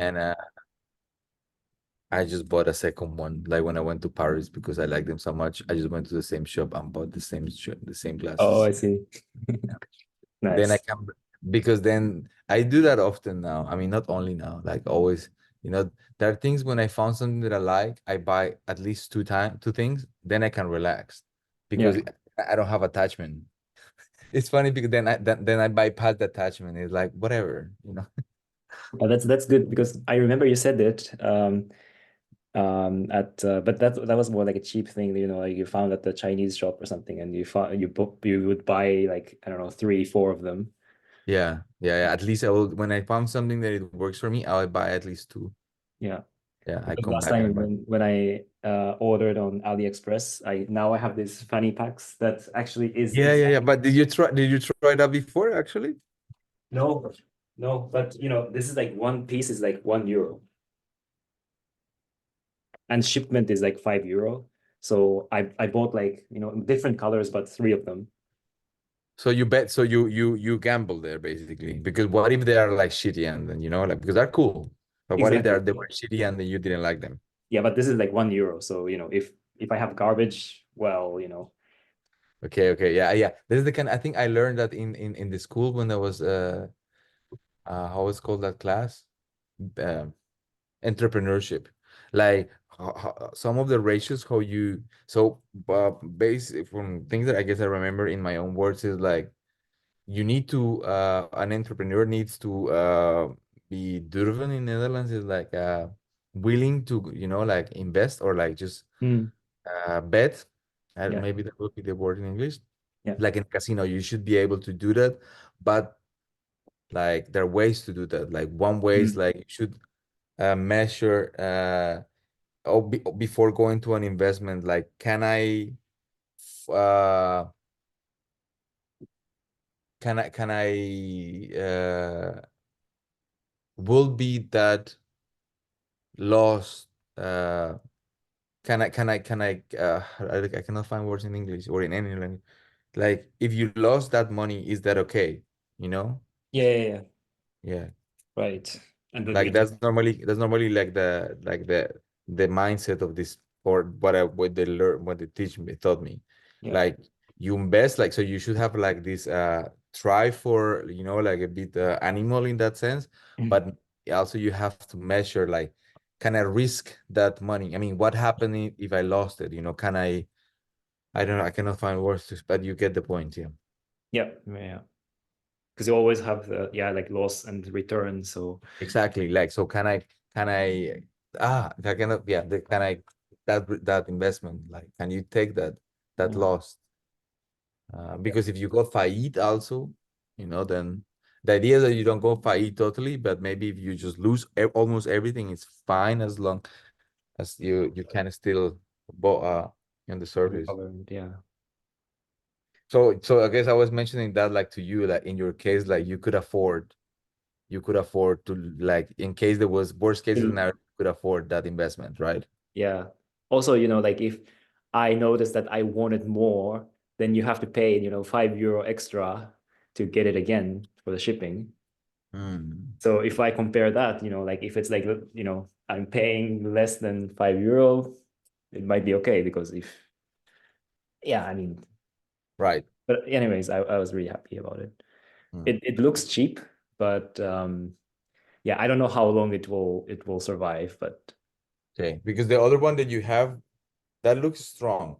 and I just bought a second one. Like when I went to Paris because I like them so much, I just went to the same shop and bought the same Oh, glasses. I see. Then I Nice. can because then I do that often now. I mean, not only now, like always, there are things when I found something that I like, I buy at least two things, then I can relax because Yeah. I don't have attachment. It's funny because then I bypass the attachment. It's like whatever. That's good because I remember you said it at but that was more like a cheap thing, like you found at the Chinese shop or something, and you would buy like, I don't know, three, four of them. Yeah. At least I will when I found something that it works for me, I'll buy at least two. Yeah. Yeah, I Because come last back and time buy. when I ordered on AliExpress, I have these fanny packs that actually is Yeah. exactly. But did you try that before actually? No, no, but this is like one piece is like €1, and shipment is like €5. So I bought like, different colors, but three of them. So you bet. So you gamble there basically because what if they are like shitty and then like because they're cool, but what if Exactly. they were shitty and then you didn't like them? Yeah, but this is like €1. So, if I have garbage, well, Okay, yeah. This is the kind. I think I learned that in the school when there was how was called that class, um, entrepreneurship, like some of the ratios how you based from things that I guess I remember in my own words is like you need to an entrepreneur needs to be durven in Netherlands is like willing to like invest or like just Mm, bet. yeah, Maybe that would be the word in English. yeah. Like in casino, you should be able to do that, but like there are ways to do that. Like one way is Mm, like you should measure before going to an investment. Like uh can I will be that lost I cannot find words in English or in any language. Like if you lost that money, is that okay? You know? yeah, yeah, yeah. Yeah. Right. And the Like return. that's normally like the mindset of this or what they learn what they teach me taught me. Yeah. Like you invest like so you should have like this try for like a bit animal in that sense, Mm. but also you have to measure like can I risk that money? I mean, what happened if I lost it? Can I don't know, I cannot find words to but you get the point, yeah. Yeah, yeah. Because you always have the, yeah, like loss and return. So Exactly. Like, so I cannot, yeah, can I, that investment, like, can you take that yeah, loss? yeah. Because if you go fa'it also, then the idea is that you don't go fa'it totally, but maybe if you just lose almost everything, it's fine as long as you can still on the surface. Recovered, yeah. So I guess I was mentioning that like to you, like in your case, like you could afford to like in case there was worst case Mm. scenario, you could afford that investment, right? Yeah. Also, like if I noticed that I wanted more, then you have to pay, €5 extra to get it again for the shipping. Hmm. So if I compare that, like if it's like, I'm paying less than €5, it might be okay because yeah, I mean, Right. but anyways, I was really happy about it. Hmm. It looks cheap, but yeah, I don't know how long it will survive, but Okay. Because the other one that you have, that looks strong,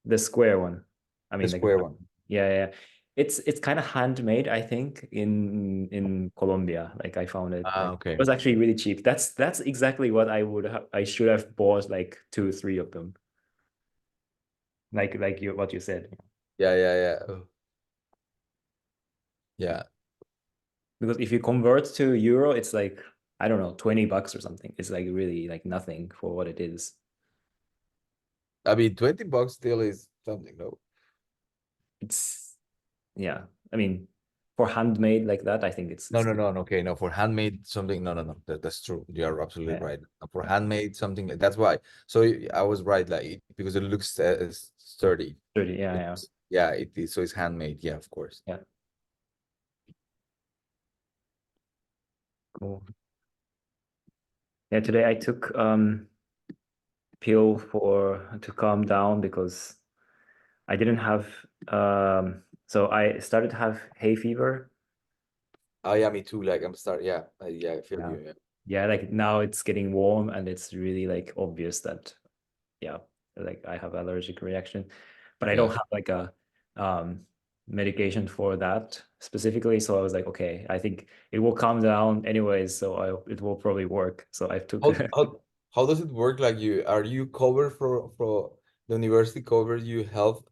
the square one, I the mean, like, square one. yeah, yeah, it's kind of handmade, I think, in Colombia. Like I found it, like it Okay. was actually really cheap. That's exactly what I should have bought like two, three of them. Like what you said. Yeah. Oh, yeah. Because if you convert to euro, it's like, I don't know, $20 or something. It's like really like nothing for what it is. I mean, $20 still is something, no? It's Yeah. I mean, for handmade like that, I think it's No, it's no, good. no, no. Okay, no, for handmade something, no. That's true. You are absolutely Yeah. right. For Yeah. handmade something, that's why. So I was right, like because it looks sturdy. 30. Yeah, yeah. Yeah, it is. So it's handmade. Yeah, of course. Yeah. Cool. Yeah, today I took pill to calm down because I didn't have so I started to have hay fever. Oh yeah, me too. Like I'm start. Yeah, yeah, I feel Yeah. you. Yeah. Yeah, like now it's getting warm and it's really like obvious that yeah, like I have allergic reaction. But I don't Yeah. have like a um medication for that specifically. So I was like, okay, I think it will calm down anyways, so it will probably work. So I took How how how does it work? Like are you covered for the university covered you health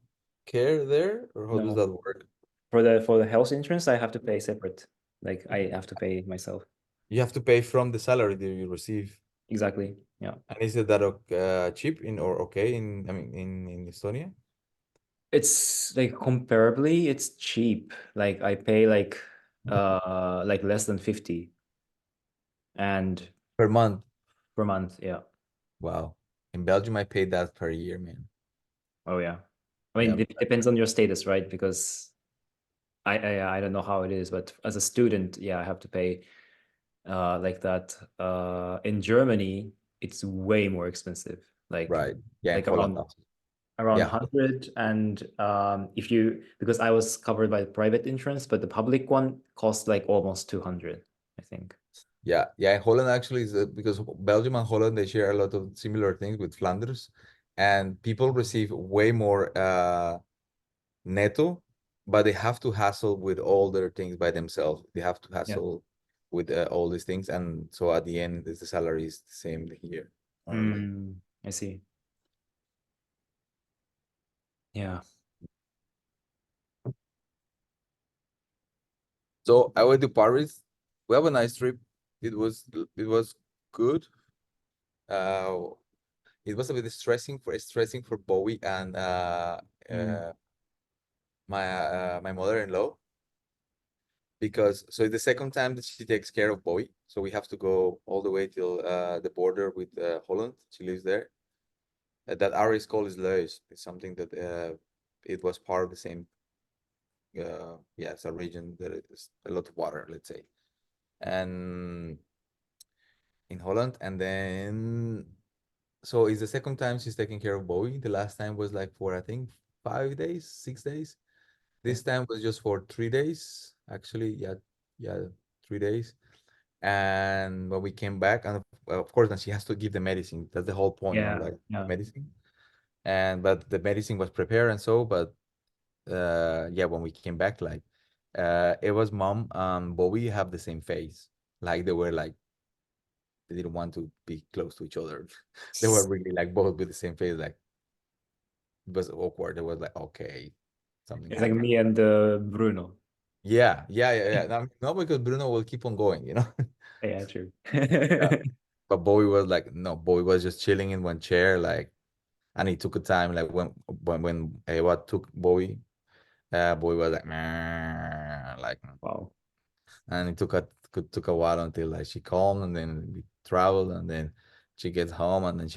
care there, or how does no that work? for the health insurance, I have to pay separate. Like I have to pay myself. You have to pay from the salary that you receive. Exactly. Yeah. And is it that cheap in or okay in I mean in Estonia It's like comparably, it's cheap. Like I pay like less than 50 and per month? per month. Yeah. Wow. In Belgium, I paid that per year, man. Oh yeah. I Yeah. mean, it depends on your status, right? Because I don't know how it is, but as a student, yeah, I have to pay like that. In Germany, it's way more expensive. Right. Yeah, in Like Holland also. around Yeah. 100, and if you because I was covered by the private insurance, but the public one cost like almost 200, I think. Yeah. Yeah. In Holland actually is because Belgium and Holland they share a lot of similar things with Flanders, and people receive way more netto, but they have to hassle with all their things by themselves. They have to Yeah. hassle with all these things, and so at the end, the salary is the same here, more or less. I see. Yeah. So I went to Paris. We have a nice trip. It was good. Uh, it was a bit stressing for Bowie and Mm. uh, my mother-in-law because so it's the second time that she takes care of Bowie. So we have to go all the way till the border with Holland. She lives there. That area is called Sluis. It's something that it was part of the same. Yeah, it's a region that is a lot of water, let's say, and in Holland, and then so it's the second time she's taking care of Bowie. The last time was like for I think 5 days, 6 days. Yeah. This time was just for 3 days, actually. Yeah, yeah, 3 days. And when we came back, and of course, then she has to give the medicine. That's the whole point, no? Yeah. Like Yeah. medicine. And but the medicine was prepared and so, but yeah, when we came back, like it was mom and Bobby have the same face. Like they were like they didn't want to be close to each other. They were really like both with the same face, like it was awkward. It was like, okay, something It's like happened. me and Bruno. Yeah, yeah, yeah, yeah. No, because Bruno will keep on going. Yeah, true. Yeah. But Bowie was like, no, Bowie was just chilling in one chair, like, and he took a time, like when Eva took Bowie, Bowie was like, "Meh," like, Wow. and it took a while until like she calmed, and then we traveled, and then she gets home, and then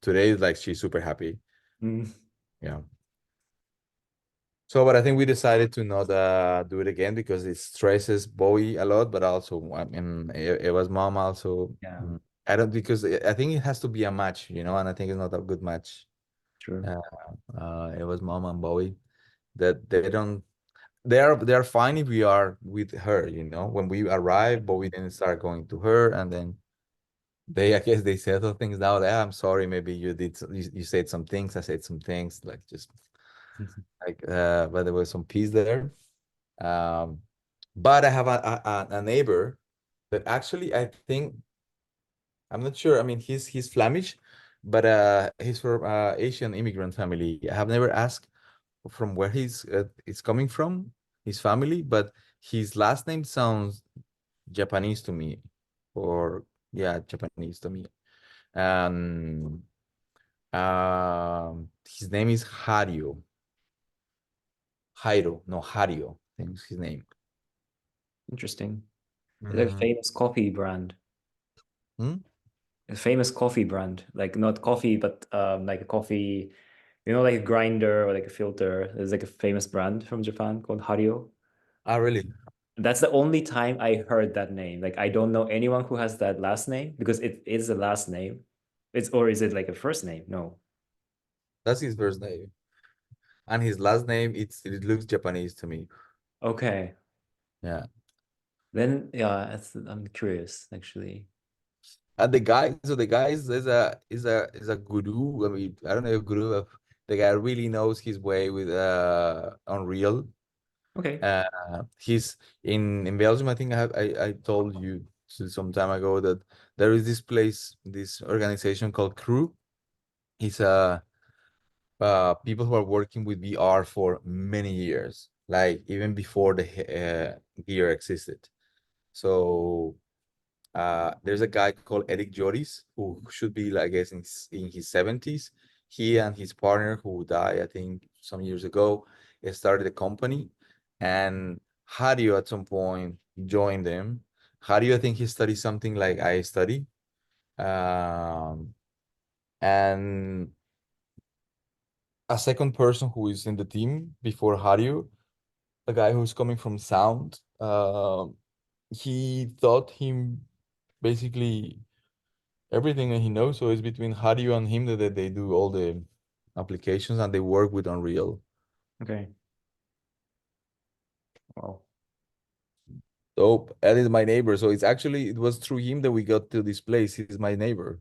today, like, she's super happy. Mm. Yeah. So, but I think we decided to not do it again because it stresses Bowie a lot, but also, I mean, Eva's mom also. Yeah, I don't because I think it has to be a match, and I think it's not a good match. true. Uh, Eva's mom and Bowie that they don't. They are fine if we are with her. When we arrive, Bowie then start going to her, and then I guess they settle things out. I'm sorry, maybe you said some things, I said some things, like just like but there was some peace there. Um, but I have a neighbor that actually I think I'm not sure. I mean, he's Flemish, but he's from Asian immigrant family. I have never asked from where he's coming from, his family, but his last name sounds Japanese to me, or yeah, Japanese to me. Um, his name is Hario. No, Hario. I think is his name. Interesting. It's like a Mm, famous coffee brand. hmm? A famous coffee brand. Like not coffee, but like a coffee, like a grinder or like a filter. There's like a famous brand from Japan called Hario. Ah, really? That's the only time I heard that name. Like I don't know anyone who has that last name because it is a last name. It's or is it like a first name? No. That's his first name. And his last name, it looks Japanese to me. Okay. Yeah. Then yeah, I'm curious actually. And the guy is a guru. I mean, I don't know if guru, the guy really knows his way with Unreal. Okay. He's in Belgium. I think I told you some time ago that there is this place, this organization called Crew. It's people who are working with VR for many years, like even before the gear existed. So there's a guy called Eric Joris who should be, like, I guess, in his 70s. He and his partner, who died, I think, some years ago, started a company. And Hario at some point joined them. Hario, I think he studied something like I study. Um, and a second person who is in the team before Hario, a guy who's coming from sound. He taught him basically everything that he knows. So it's between Hario and him that they do all the applications and they work with Unreal. Okay. Wow. So Ed is my neighbor. So it was through him that we got to this place. He's my neighbor.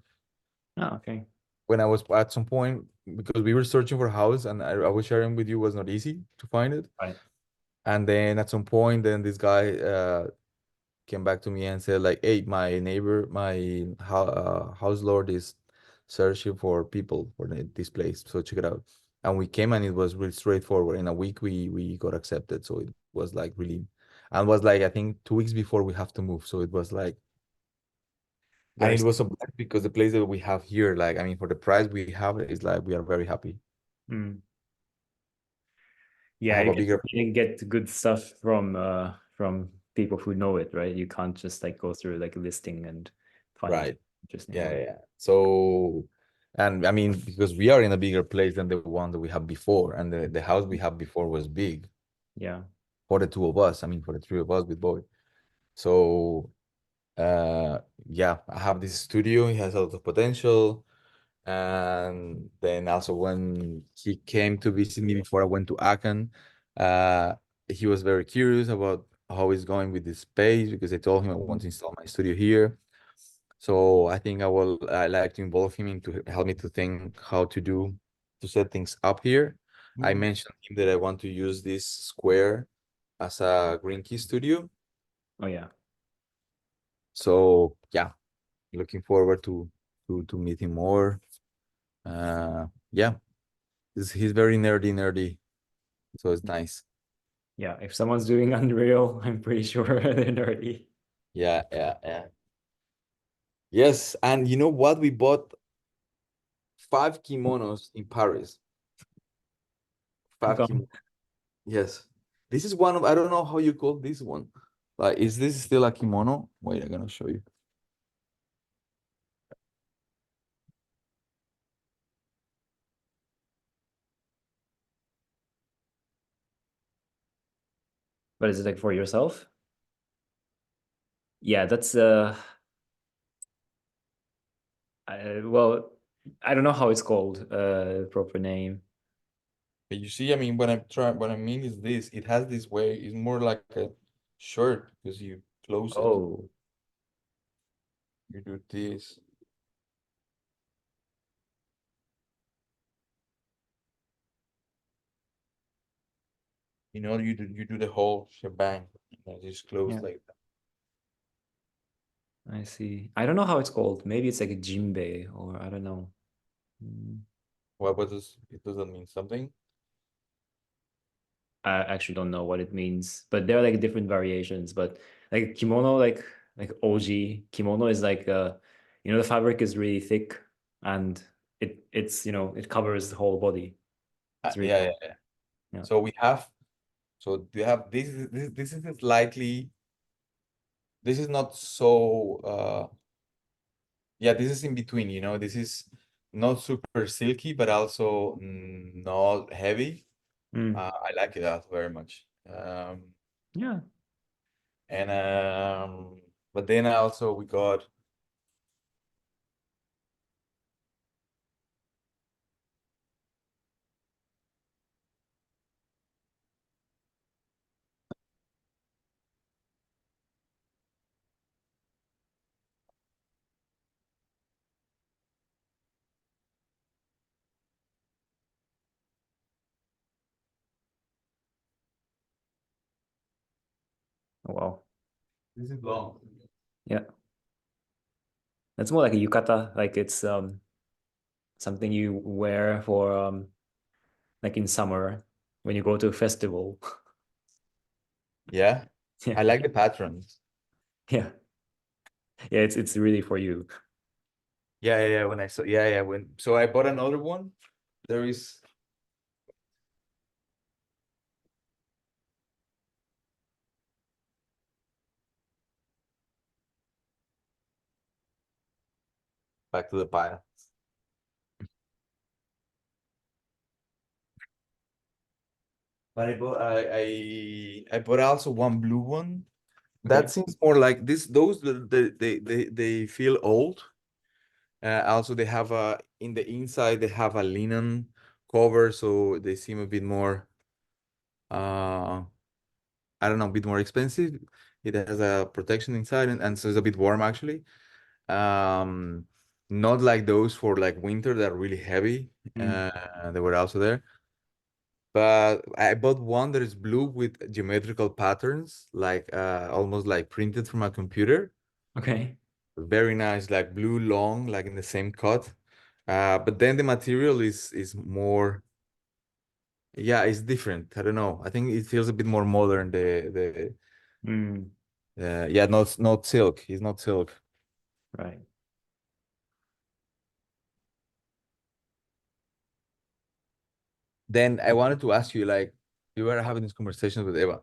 Oh, okay. When I was at some point, because we were searching for a house and I was sharing with you, was not easy to find it. Right. And then at some point, then this guy came back to me and said, like, hey, my neighbor, my house lord is searching for people for this place, so check it out. And we came and it was really straightforward. In a week we got accepted, so it was like really, and was like, I think 2 weeks before we have to move, so it was like, and Very it was so bad because the place that we have here, like, I mean, for the price we have, is like, we are very happy. mm. I Yeah, have a bigger. you can get good stuff from people who know it, right? You can't just like go through like a listing and find Right. interesting Yeah, one. yeah. So, and I mean, because we are in a bigger place than the one that we had before, and the house we had before was big Yeah. for the two of us. I mean, for the three of us with boy. So, uh, yeah, I have this studio. It has a lot of potential. And then also when he came to visit me before I went to Aachen, uh, he was very curious about how it's going with this space because I told him I want to install my studio here. So I think I like to involve him into help me to think how to set things up here. I Mm. mentioned him that I want to use this square as a green key studio. Oh yeah. So yeah, looking forward to meet him more. Yeah, he's very nerdy, so it's nice. Yeah. If someone's doing Unreal, I'm pretty sure they're nerdy. Yeah, yeah, yeah. Yes, and you know what? We bought 5 kimonos in Paris. How Five come? kimonos. Yes. This is one of, I don't know how you call this one. Like, is this still a kimono? Wait, I'm gonna show you. But is it like for yourself? Yeah, that's well, I don't know how it's called, proper name. But you see, I mean, what I mean is this, it has this way, it's more like a shirt because you close it. Oh, You do this. You do the whole shebang. And just close yeah, like that. I see. I don't know how it's called. Maybe it's like a Jinbei or I don't know. Mm, What does it doesn't mean something? I actually don't know what it means, but there are like different variations. But like kimono, like OG kimono is like the fabric is really thick and it's it covers the whole body. It's really Yeah, long. yeah, yeah. Yeah. So you have this is slightly, this is not so yeah, this is in between, this is not super silky, but also not heavy. Mm, I like it very much. yeah. And but then also we got Oh, wow. this is long. Yeah. It's more like a yukata, like it's something you wear for like in summer when you go to a festival. Yeah, Yeah. I like the patterns. Yeah. Yeah, it's really for you. Yeah, yeah, yeah. When I saw, yeah, yeah. When so I bought another one. There is back to the pile. But I bought also one blue one. That Okay. seems more like this. Those they feel old. Also, they have a in the inside they have a linen cover, so they seem a bit more. I don't know, a bit more expensive. It has a protection inside, and so it's a bit warm actually. Um, Not like those for like winter that are really heavy. Mm. They were also there. But I bought one that is blue with geometrical patterns, like almost like printed from a computer. Okay. Very nice, like blue long, like in the same cut. But then the material is more, yeah, it's different. I don't know. I think it feels a bit more modern. Mm. Yeah, not silk. It's not silk. Right. Then I wanted to ask you, like, you were having this conversation with Eva.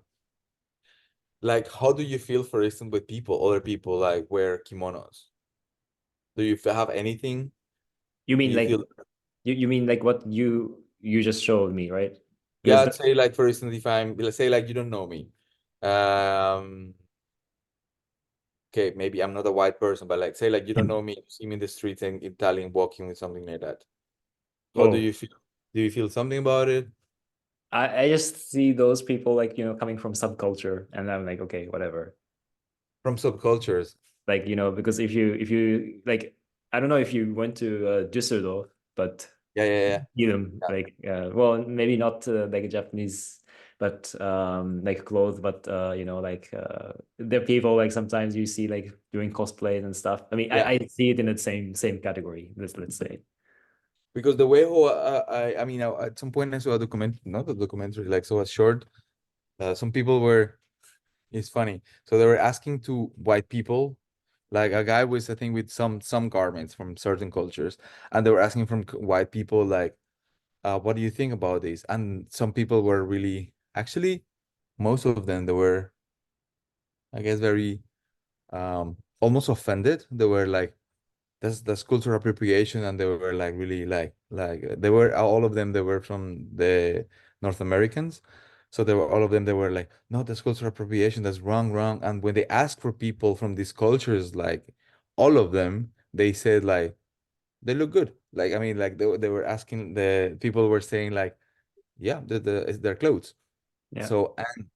Like, how do you feel, for instance, with people, other people, like wear kimonos? Do you have anything? You Do mean you like feel, you mean like what you just showed me, right? yeah, Because I'd say like, for instance, if I'm, let's say like you don't know me. Um, okay, maybe I'm not a white person, but like say like you don't know me, you see me in the streets in Italian walking with something like that. How do oh, you feel? Do you feel something about it? I just see those people like, coming from subculture and I'm like, okay, whatever. From subcultures? Like, because if you like, I don't know if you went to Düsseldorf, but Yeah, yeah, yeah. see them Yeah, like, well, maybe not like a Japanese, but like clothes, but like the people like sometimes you see like doing cosplays and stuff. I mean, I yeah. see it in the same category. Let's say. Because the way how I mean, at some point I saw a not a documentary, like so a short. Some people were, it's funny. So they were asking to white people, like a guy was, I think, with some garments from certain cultures, and they were asking from white people, like, what do you think about this? And some people were really, actually, most of them, they were, I guess, very almost offended. They were like, that's cultural appropriation, and they were like really they were all of them, they were from the North Americans, so they were all of them, they were like, no, that's cultural appropriation, that's wrong. And when they asked for people from these cultures, like all of them, they said like they look good. Like I mean, like they were asking, the people were saying like, yeah, it's their clothes. Yeah. So and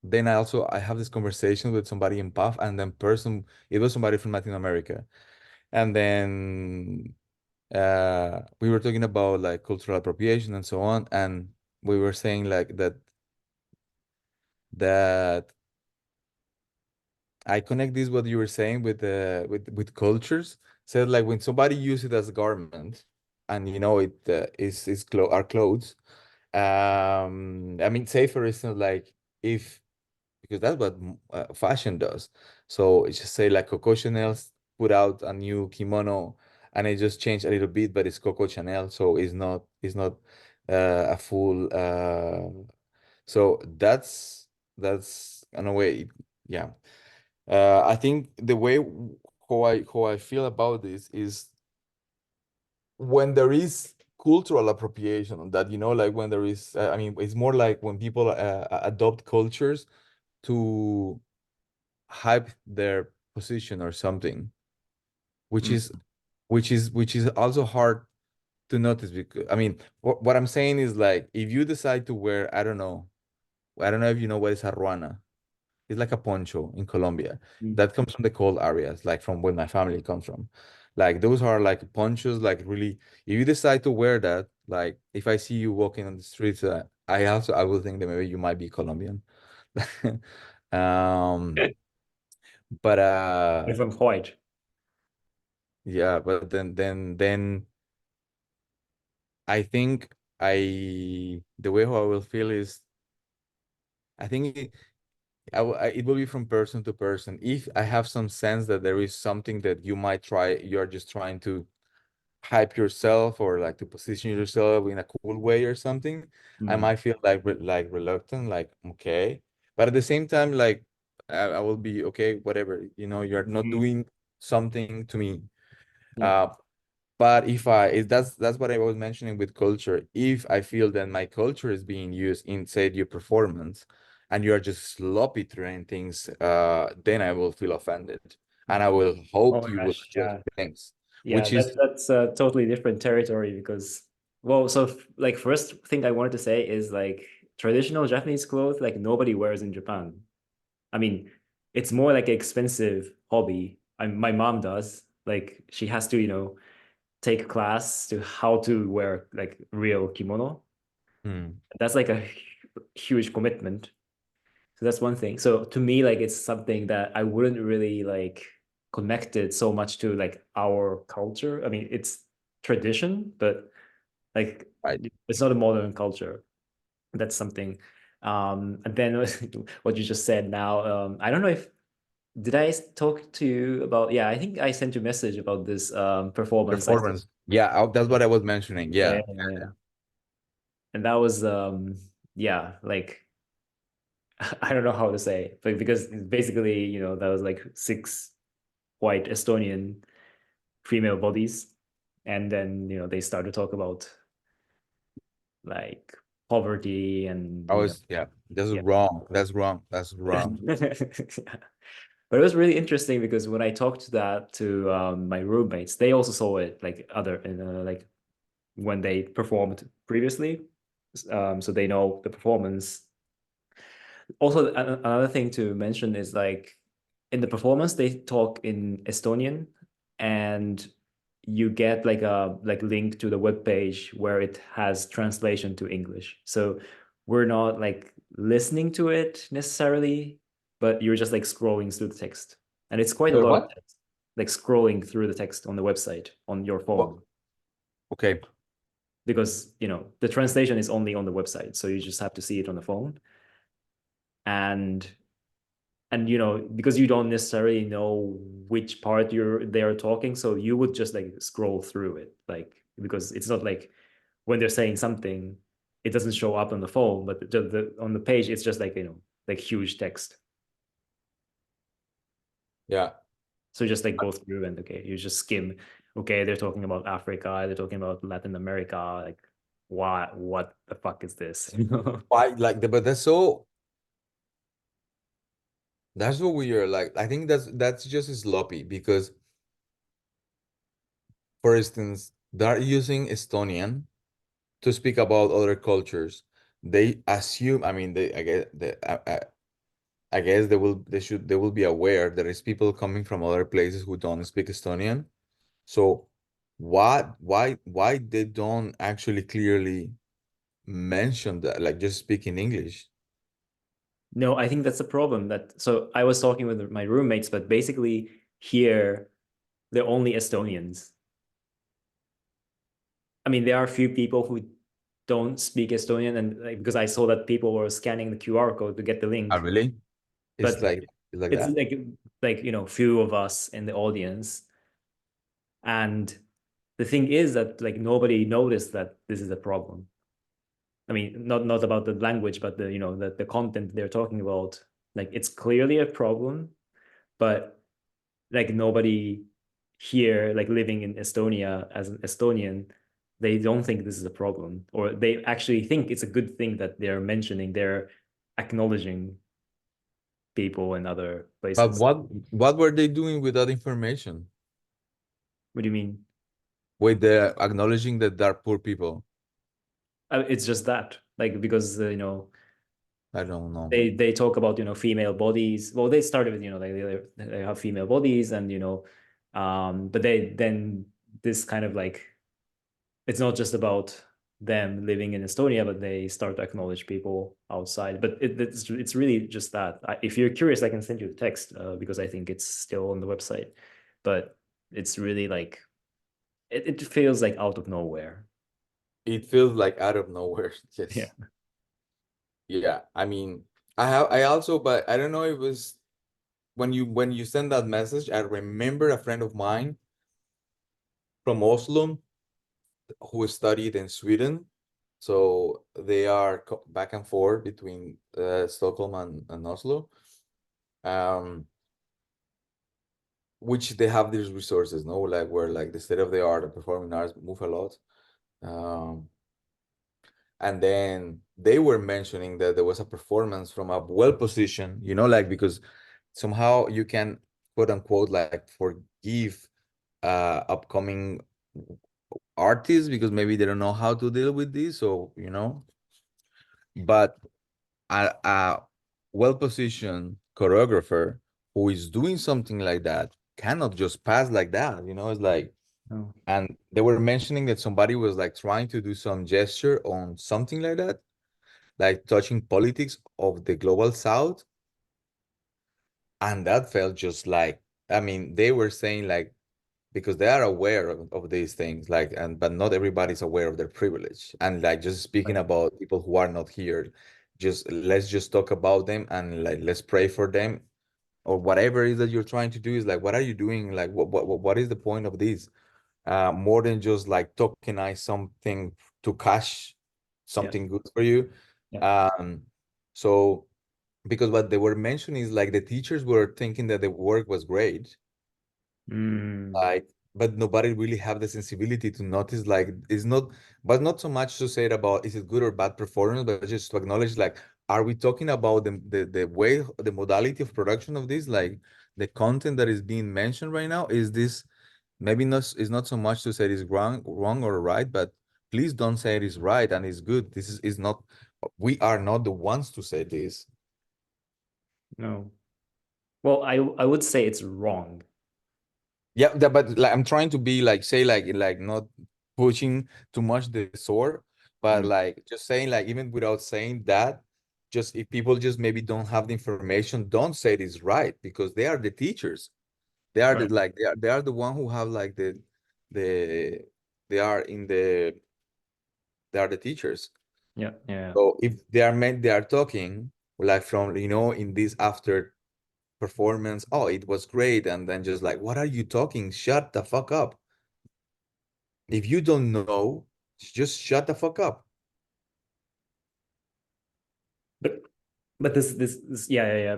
then I have this conversation with somebody in PAF, and then it was somebody from Latin America. And then we were talking about like cultural appropriation and so on, and we were saying like that I connect this what you were saying with with cultures. Said like when somebody uses it as a garment, and it is our clothes. I mean, say for instance, like if because that's what fashion does. So it's just say like Coco Chanel put out a new kimono, and it just changed a little bit, but it's Coco Chanel, so it's not a full. So that's in a way, yeah. I think the way how I feel about this is when there is cultural appropriation, that like when there is I mean, it's more like when people adopt cultures to hype their position or something, which Mm, is which is also hard to notice. Because I mean, what I'm saying is like, if you decide to wear, I don't know if you know what is a ruana. It's like a poncho in Colombia. mm. That comes from the cold areas, like from where my family comes from. Like those are like ponchos, like really, if you decide to wear that, like if I see you walking on the streets, I will think that maybe you might be Colombian. Um, but If I'm white. yeah, but then I think the way how I will feel is, I think it will be from person to person. If I have some sense that there is something that you might try, you're just trying to hype yourself or like to position yourself in a cool way or something, I Mm, might feel like like reluctant, like okay. But at the same time, like I will be okay, whatever. You're not mm, doing something to me. yeah. Uh, but if that's what I was mentioning with culture. If I feel that my culture is being used in, say, your performance, and you are just sloppy throwing things, then I will feel offended, and I will Oh hope my you will gosh, adjust yeah. things, Yeah, which is that's a totally different territory because, well, so like first thing I wanted to say is like traditional Japanese clothes, like nobody wears in Japan. I mean, it's more like an expensive hobby. My mom does. Like she has to, take a class to how to wear like real kimono. hmm, That's like a huge commitment. So that's one thing. So to me, like it's something that I wouldn't really like connect it so much to like our culture. I mean, it's tradition, but like right. it's not a modern culture. That's something. And then what you just said now, I don't know if did I talk to you about, yeah, I think I sent you a message about this performance. I said, Performance. Yeah, that's what I was mentioning. yeah, Yeah. yeah, yeah. And that was yeah, like I don't know how to say, but because basically, that was like six white Estonian female bodies. And then, they start to talk about like poverty and, I was, yeah, that's yeah. wrong. That's wrong. That's wrong. But it was really interesting because when I talked to that to my roommates, they also saw it like like when they performed previously. So they know the performance. Also, another thing to mention is like in the performance, they talk in Estonian, and you get like a link to the web page where it has translation to English. So we're not like listening to it necessarily, but you're just like scrolling through the text, and it's quite a So lot of what? text, like scrolling through the text on the website on your What? phone, Okay. because the translation is only on the website, so you just have to see it on the phone. And because you don't necessarily know which part they're talking, so you would just like scroll through it, like because it's not like when they're saying something, it doesn't show up on the phone, but on the page it's just like like huge text. Yeah. So you just like go through and okay, you just skim. Okay, they're talking about Africa, they're talking about Latin America, like what the fuck is this? Why, like, but that's so weird. Like, I think that's just sloppy because, for instance, they're using Estonian to speak about other cultures. They assume, I mean, I guess they will be aware there is people coming from other places who don't speak Estonian. So why they don't actually clearly mention that, like just speak in English? No, I think that's the problem. So I was talking with my roommates, but basically here they're only Estonians. I mean, there are a few people who don't speak Estonian, and like, because I saw that people were scanning the QR code to get the Oh, link, really? It's but like it's that? like few of us in the audience, and the thing is that like nobody noticed that this is a problem. I mean, not about the language, but the content they're talking about. Like it's clearly a problem, but like nobody here, like living in Estonia as an Estonian, they don't think this is a problem, or they actually think it's a good thing that they're mentioning, they're acknowledging, people in other But places. what were they doing with that information? What do you mean? With the acknowledging that they're poor people? It's just that, like, because I don't know. they talk about female bodies. Well, they started with they have female bodies, and but they then this kind of like, it's not just about them living in Estonia, but they start to acknowledge people outside. But it's really just that. If you're curious, I can send you the text, because I think it's still on the website. But it's really like, it feels like out of nowhere. It feels like out of nowhere. Yeah. Yes. Yeah. I mean, I also, but I don't know if it was when you send that message, I remember a friend of mine from Oslo who studied in Sweden. So they are back and forth between Stockholm and Oslo. Um, which they have these resources, no? Like where like the state of the art and performing arts move a lot. Um, and then they were mentioning that there was a performance from a well positioned, like because somehow you can quote unquote like forgive upcoming artists because maybe they don't know how to deal with this, so but a well-positioned choreographer who is doing something like that cannot just pass like that, it's like. Oh, And they were mentioning that somebody was like trying to do some gesture on something like that, like touching politics of the global south, and that felt just like, I mean, they were saying like, because they are aware of these things, like, and but not everybody's aware of their privilege, and like just speaking right. about people who are not here, just let's just talk about them and like let's pray for them, or whatever it is that you're trying to do is like, what are you doing, like what is the point of this, more than just like tokenize something to cash Yeah. something good for you. Yeah. So because what they were mentioning is like the teachers were thinking that the work was great, Mm, like, but nobody really have the sensibility to notice like it's not, but not so much to say it about is it good or bad performance, but just to acknowledge like, are we talking about the way, the modality of production of this, like the content that is being mentioned right now, is this maybe not, is not so much to say it is wrong or right, but please don't say it is right and it's good. This is not, we are not the ones to say this. no. Well, I would say it's wrong. Yeah, but like I'm trying to be like, say like not pushing too much the sword, but Mm, like just saying like, even without saying that, just if people just maybe don't have the information, don't say it is right, because they are the teachers. They are the right. like they are the one who have like the they are in the they are the teachers. Yeah. Yeah. So if they are talking like from, in this after performance, oh, it was great, and then just like, what are you talking? Shut the fuck up. If you don't know, just shut the fuck up. But this yeah, yeah, yeah.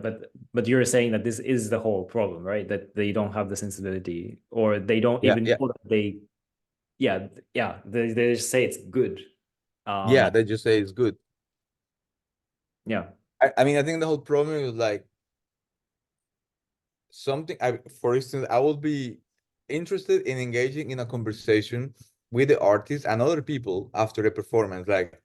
But you're saying that this is the whole problem, right? That they don't have the sensibility, or they don't Yeah, even yeah, know that they, yeah, yeah, they just say it's good. yeah. Um, They just say it's good. yeah. I mean, I think the whole problem is like something. For instance, I will be interested in engaging in a conversation with the artist and other people after the performance. Like,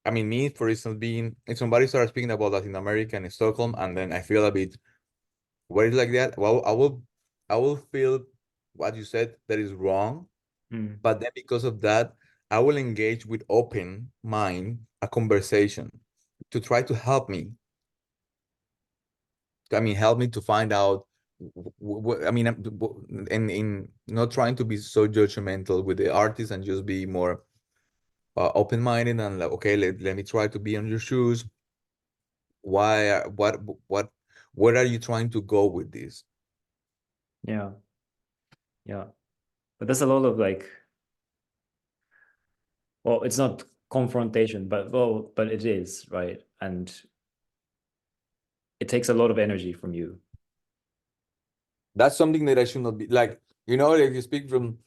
I mean, me, for instance, being if somebody starts speaking about Latin America and Stockholm, and then I feel a bit worried like that. Well, I will feel what you said that is wrong. Mm, But then because of that, I will engage with open mind a conversation to try to help me. I mean, help me to find out. I mean, in not trying to be so judgmental with the artist and just be more open-minded and like, okay, let me try to be on your shoes. Why? What? Where are you trying to go with this? yeah. Yeah. But there's a lot of like, well, it's not confrontation, but it is, right? And it takes a lot of energy from you. That's something that I should not be like. If you speak from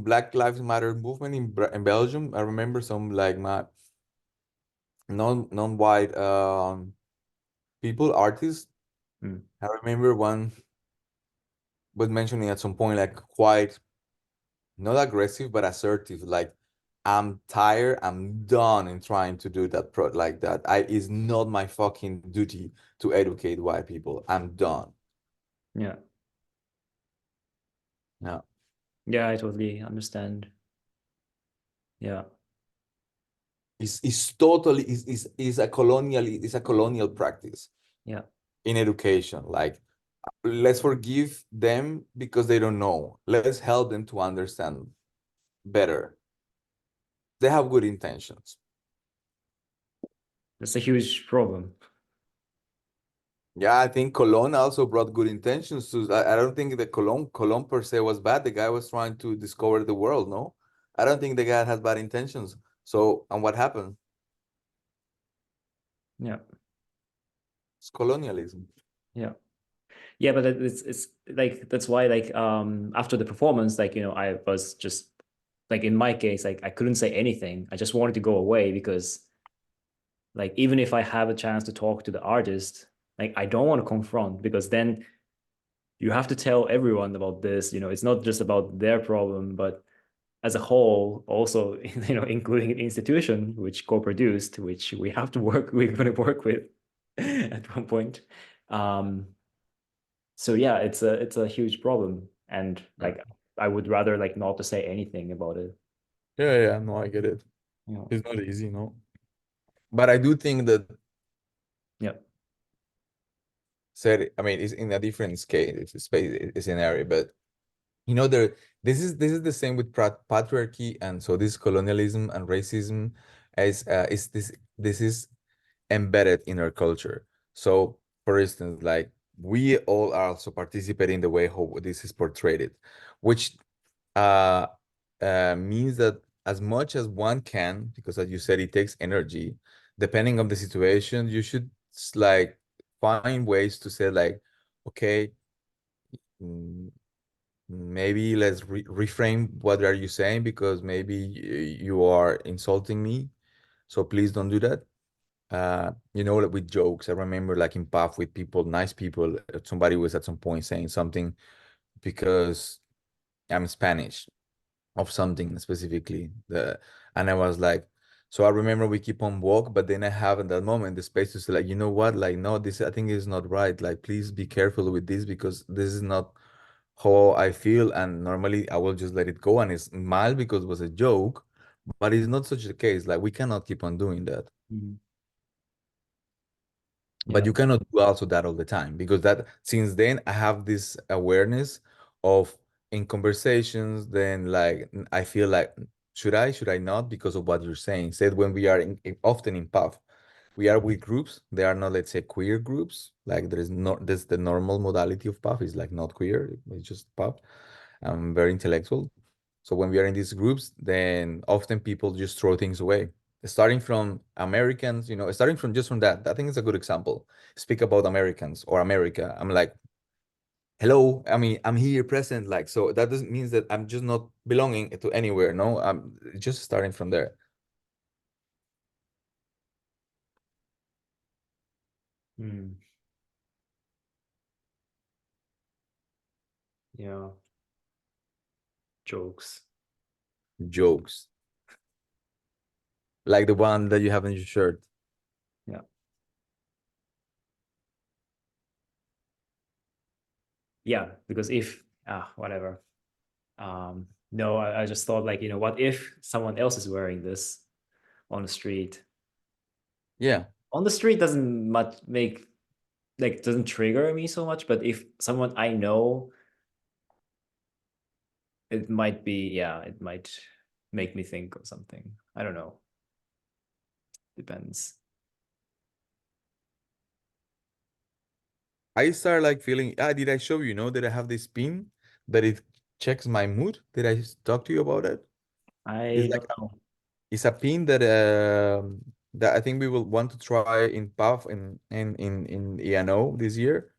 Black Lives Matter movement in Belgium. I remember some like my non-white people, artists. Mm. I remember one was mentioning at some point, like quite not aggressive, but assertive. Like, I'm tired, I'm done in trying to do that pro like that. It's not my fucking duty to educate white people. I'm done. Yeah. Yeah. Yeah, I totally understand. Yeah. It's totally is a colonial practice Yeah. in education. Like, let's forgive them because they don't know. Let's help them to understand better. They have good intentions. That's a huge problem. Yeah, I think Cologne also brought good intentions to. I don't think the Cologne per se was bad. The guy was trying to discover the world. No, I don't think the guy had bad intentions. So, and what happened? Yeah. It's colonialism. Yeah. Yeah, but it's like that's why like after the performance, like I was just like in my case, like I couldn't say anything. I just wanted to go away because like even if I have a chance to talk to the artist, like I don't want to confront because then you have to tell everyone about this. It's not just about their problem, but as a whole, also including an institution which co-produced, which we have to work, we're going to work with at one point. Um, so yeah, it's a huge problem, and Yeah, like I would rather like not to say anything about it. yeah, no, I get it. Yeah, It's not easy, no. But I do think that yeah, said, I mean, it's in a different scale. It's a space, it's an area, but there. This is the same with patriarchy, and so this colonialism and racism is this is embedded in our culture. So, for instance, like we all are also participating in the way how this is portrayed, which uh, means that as much as one can, because as you said, it takes energy, depending on the situation, you should like find ways to say like, okay, mm, maybe let's reframe what are you saying because maybe you are insulting me. So please don't do that. Like with jokes, I remember like in PAF with people, nice people, somebody was at some point saying something because I'm Spanish of something specifically. And I was like, so I remember we keep on walk, but then I have in that moment the space to say like, you know what? Like, no, this I think is not right. Like, please be careful with this because this is not how I feel. And normally I will just let it go and it's mild because it was a joke, but it's not such a case. Like we cannot keep on doing that. mhm, But yeah, you cannot do also that all the time because that since then I have this awareness of in conversations, then like I feel like should I not because of what you're saying. Said when we are often in PUF, we are with groups. They are not, let's say, queer groups. Like there's the normal modality of PUF is like not queer, it's just PUF. I'm very intellectual. So when we are in these groups, then often people just throw things away. Starting from Americans, starting from just from that, I think it's a good example. Speak about Americans or America. I'm like, hello, I mean, I'm here present. Like, so that doesn't mean that I'm just not belonging to anywhere. No, I'm just starting from there. mm, yeah, jokes. Jokes like the one that you have in your shirt. Yeah, yeah, because if whatever. No, I just thought like what if someone else is wearing this on the street? Yeah. On the street doesn't much make like doesn't trigger me so much, but if someone I know, it might be, yeah, it might make me think of something. I don't know. Depends. I start like feeling, did I show you, that I have this pin that it checks my mood? Did I talk to you about it? It's I like don't know. it's a pin that I think we will want to try in PUF in ENO this year.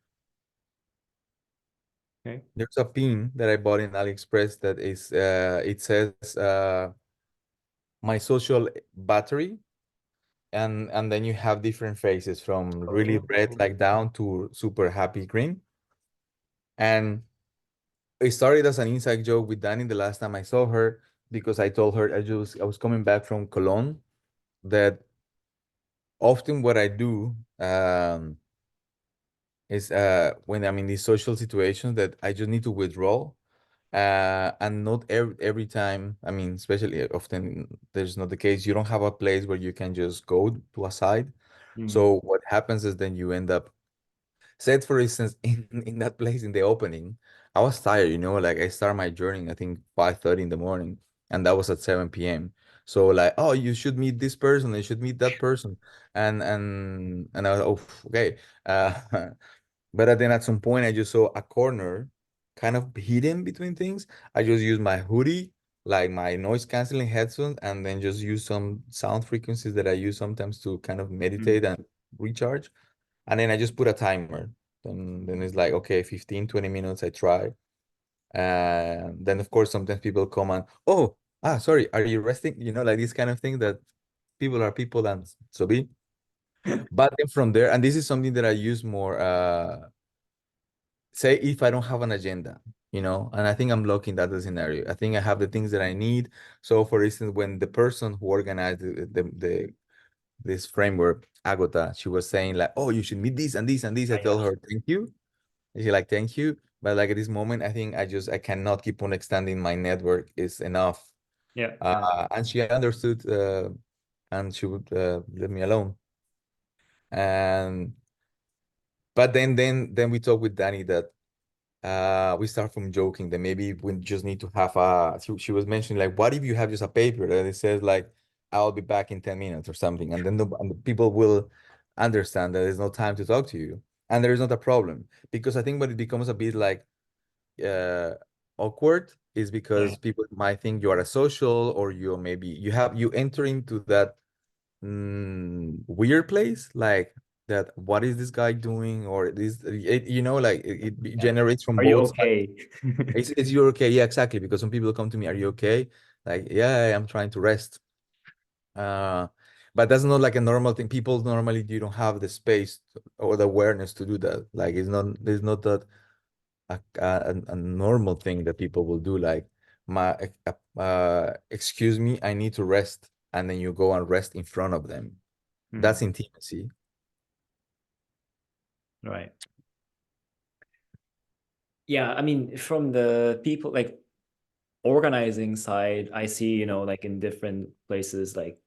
Okay. There's a pin that I bought in AliExpress that is it says my social battery. and then you have different phases from really red like down to super happy green. And it started as an inside joke with Danny the last time I saw her, because I told her I was coming back from Cologne, that often what I do is when I'm in these social situations that I just need to withdraw. And not every time, I mean, especially often there's not the case. You don't have a place where you can just go to a side. Mm. So what happens is then you end up, said for instance, in that place in the opening, I was tired, like I start my journey, I think 5:30 in the morning, and that was at 7 p.m. So like, oh, you should meet this person, you should meet that person. And I was, oh, okay. But then at some point I just saw a corner kind of hidden between things. I just used my hoodie, like my noise canceling headphones, and then just use some sound frequencies that I use sometimes to kind of meditate Mm. and recharge. And then I just put a timer. Then it's like, okay, 15, 20 minutes I try. And then of course sometimes people come and, oh, sorry, are you resting? Like this kind of thing, that people are people, and so be. But then from there, and this is something that I use more, say if I don't have an agenda, and I think I'm lucky in that scenario. I think I have the things that I need. So for instance, when the person who organized this framework, Agota, she was saying like, oh, you should meet this and this and this. I Yeah. tell her, thank you. And she like, thank you. But like at this moment, I think I cannot keep on extending my network is enough. Yeah. Yeah. And she understood, and she would leave me alone. And but then we talked with Danny that we start from joking that maybe we just need to have she was mentioning like, what if you have just a paper that it says like, I'll be back in 10 minutes or something, and then and the people will understand that there's no time to talk to you, and there is not a problem. Because I think when it becomes a bit like uh awkward is Yeah. because people might think you are a social, or you enter into that weird place, like that, what is this guy doing, or this like it Yeah. generates from Are you both sides. okay? Is you okay? Yeah, exactly, because some people come to me, are you okay? Like, yeah, I'm trying to rest. uh but that's not like a normal thing. People normally, you don't have the space or the awareness to do that. Like, there's not that a normal thing that people will do, like, excuse me, I need to rest, and then you go and rest in front of them. Hmm. That's intimacy. Right. Yeah, I mean, from the people like organizing side, I see, like in different places, like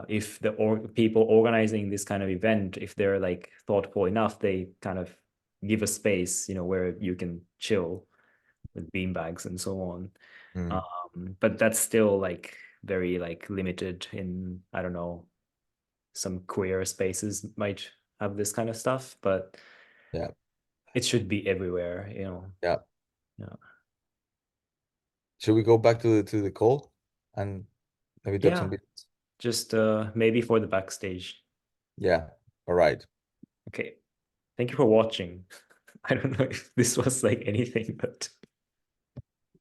if the people organizing this kind of event, if they're like thoughtful enough, they kind of give a space, where you can chill with beanbags and so on. Mm, But that's still like very like limited in, I don't know, some queer spaces might have this kind of stuff, but yeah, it should be everywhere, yeah. Yeah. Should we go back to the call and maybe talk some Yeah. bit? Just maybe for the backstage. Yeah. All right. Okay. Thank you for watching. I don't know if this was like anything, but